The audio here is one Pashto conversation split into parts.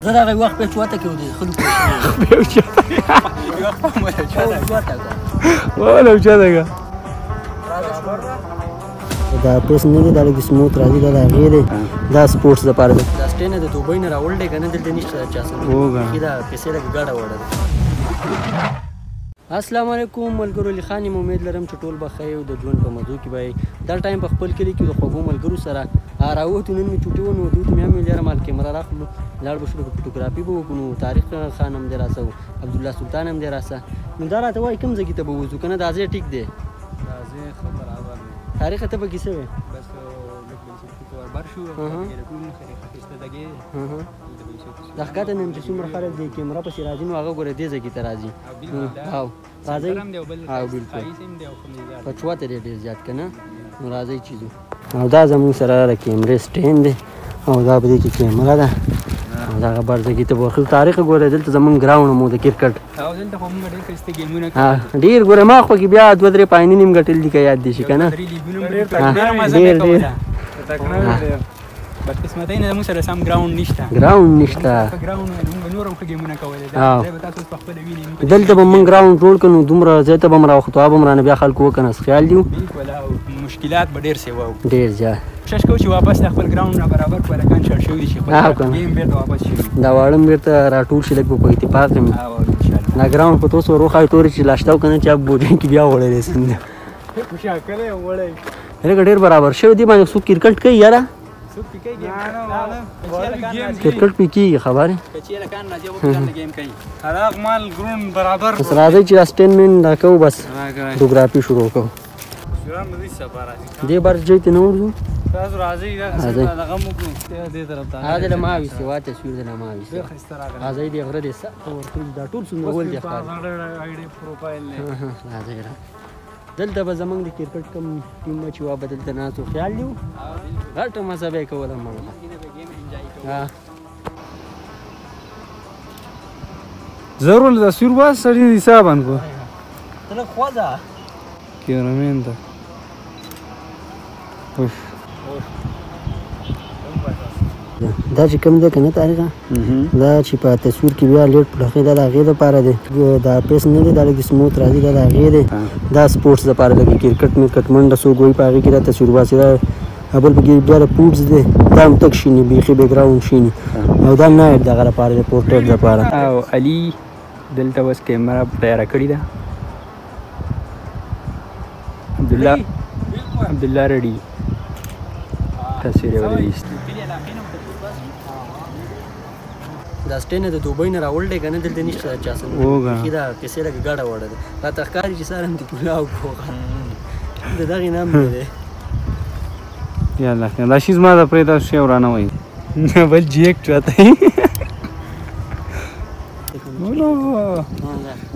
زه دغه وخت په چوته کې ودی خلکو په چوته ولا چوته دا پیس نه دی دا لږ سموت راځي دا غیر دا سپورتس لپاره دا سټین د دوبۍ نه راول دی کنه دلته نشته چا سره دا پیسې لږ ګاډه وړه السلام علیکم ملګرو لخانې امید لرم چې ټول به ښه او د ژوند په مزو کې به دا ټایم په خپل کلي کې د خوږو ملګرو سره راووتو نن مې چوټي ونیو دوی ته مې هم ویل یاره مال کیمره راخلو لاړ به شروع فوټوګرافي به وکړو طارق خان هم دی راسه عبدالله سلطان هم دی راسه نو دا راته وایي کوم ځای کې ته به وځو که نه دا ځای ټیک دی طارق ته به کیسه وی دا ښکته نیم چې څومره خلک دی کیمره پسې راځي نو هغه ګوره دې ځای کې ته راځي او راځئ او بلکل په چوته دی ډېر زیات که نه نو راځئ چې ځو او دا زموږ سره د کیمرې سټینډ دی او دا په دې کې کیمره ده او دغه بر ځای کې ته به وخلو طارق ګوره دلته زموږ ګراونډ مو د کرکټ ډېر ګوره ما خو کې بیا دوه درې پاینې نیم ګټلي دي که یاد دي شي که نه ډېر بدقسمتۍ نه زموږ سره سم ګراونډ نشته دلته به موږ ګراونډ جوړ کړو نو دومره ځای ته به م راوختو به م رانه بیا خلکو وکنه خیال دي مشکلات به ډېر سیوا وو ډېر زیات کوشش کوو چې واپس د خپل ګراونډ نه برابر کړو هلکان شړ شوي دي چې خپل ګیم بېرته واپس شي دا واړه م بېرته راټول شي لږ به په اتفاق یم دا ګراونډ په توس ور وښایو تورې چې لاشته و که نه چې بوجۍ کې بیا وړلی څنګه لږ ډېر برابر شوی دي باندې څوک کرکټ کوي یاره کرکټ پې کېږي خبرې بس راځئ چې دا سټین مین دا کوو بس فوټوګرافي شروع کوو دې بر جای ته نه ورځو دا له ما ویستې وا تصویر د له ما ویستې راځئ دې غره دې دا ټول څومره ول دي راځئ دلته به زمونږ د کرکټ کوم ټیم چې وا به دلته ناستو خیال دی غټه مزه به یې کوله موږ ضرور د تصویر باز سړي حسابان کو ته لږ خوځه کیمرامین ته دا چې کوم دی که نه طارقه دا چې په تصویر کې بیا لیټ پلخې دا د هغې دپاره دی دا پیس نه دی دا لږ سموت راځي دا د هغې دی دا سپورټس دپاره لکه کرکټ میرکټ منډه څوک وایي په هغې کې دا تصویر باسي دا بل پکې بیا د پوټس دی دا هم تک شیني بیخي بیکګراونډ شیني او دا نایټ دغه لپاره دی پورټریټ دپاره او علي دلته اوس کیمره تیاره کړې ده عبدالله رډي تصویر یې وایست دا سټین د دوبۍ نه راول دی که نه دلته نشته چا سره دا پیسې لږ ګاډه وړه ده راته ښکاري چې سر هم د پلاو پوغه د دغې نام دی دی یا الله دا شي زما د پرې دا شی ورانه وایي بل جیک چاته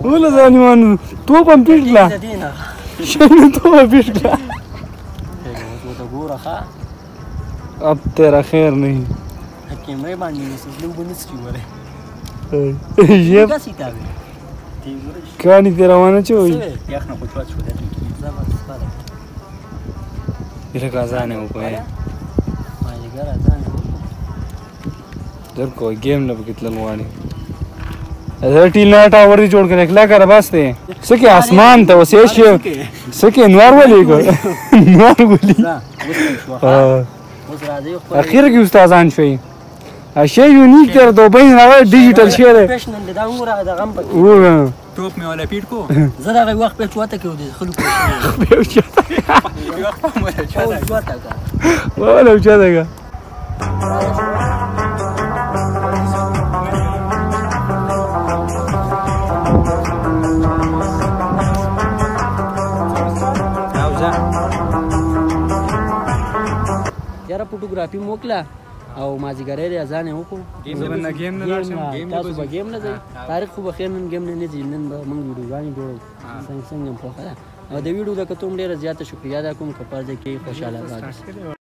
وله ځانیوانو توپ هم پیټ کړه شنو توپ هم پیټ کړه ګوره ښه اب تیرا خیر نہیں کیمرې باندې نیسې لږ به نسکي وره کانی ته روانه چې وایي یخ نه خو چوت شو دی لږ اذان یې وکړی مازدیګر اذان یې در کوی ګیم نه پکې تلل غواړي ټیل نه ټاور دې جوړ کړی کله کاره بس دی څه کې اسمان ته اوس یې شي څه کې نور ولیږو نور ولي اخر کې استادان شوي شی یونیک دی دوبۍ نه راغلی ډیجیټل شی دی توپ مې والا پیټ کو زه دغه وخت په چوته کې ودی خلکو ولا چوته یاره فوټوګرافي مو وکړه او مازدیګری دی اذان یې وکړو تاسو به ګیم نه ځئ طارق خو به خیر نن ګیم نه ځي نن به موږ ویډیوګانې جوړو څنګه هم خوښه ده او د ویډیو د کتو هم ډېره زیاته شکریه ده کوم که په ځای کې خوشحاله